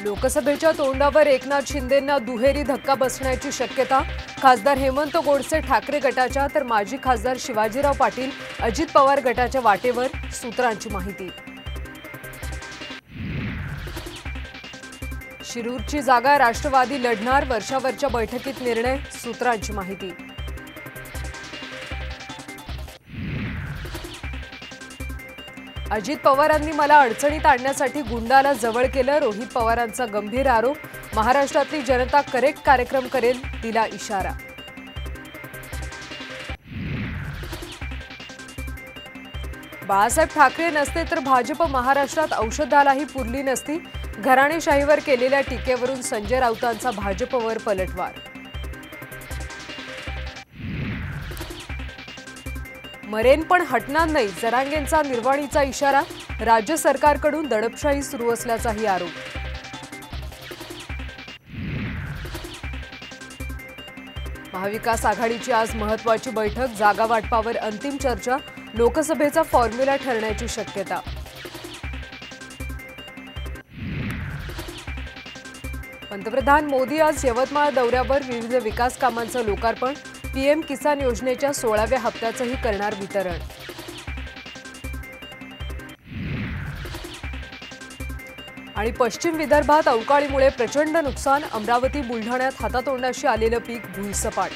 लोकसभेच्या तोंडावर एकनाथ शिंदेंना दुहेरी धक्का बसण्याची शक्यता। खासदार हेमंत गोडसे ठाकरे गटाच्या तर माजी खासदार शिवाजीराव पाटील अजित पवार गटाच्या वाटेवर, सूत्रांची माहिती। शिरूरची जागा राष्ट्रवादी लढणार, वर्षावरच्या बैठकीत निर्णय, सूत्रांची माहिती। अजित पवारांनी मला अडचणीत आणण्यासाठी गुंडाला जवळ केलं, रोहित पवारांचा गंभीर आरोप। महाराष्ट्रातली जनता करेक्ट कार्यक्रम करेल, दिला इशारा। बाळासाहेब ठाकरे नसते तर भाजप महाराष्ट्रात औषधालाही पुरली नसती। घराणेशाहीवर केलेल्या टीकेवरून संजय राऊतांचा भाजपवर पलटवार। मरेन पण हटणार नाही, जरांगेंचा निर्वाणीचा इशारा। राज्य सरकारकडून दडपशाही सुरू असल्याचाही आरोप। महाविकास आघाडीची आज महत्त्वाची बैठक, जागा वाटपावर अंतिम चर्चा, लोकसभेचा फॉर्म्युला ठरण्याची शक्यता। पंतप्रधान मोदी आज यवतमाळ दौऱ्यावर, विविध विकास कामांचं लोकार्पण। पीएम किसान योजनेच्या 16व्या हप्त्याचंही करणार वितरण। आणि पश्चिम विदर्भात अवकाळीमुळे प्रचंड नुकसान, अमरावती बुलढाण्यात हातातोंडाशी आलेलं पीक भुईसपाट।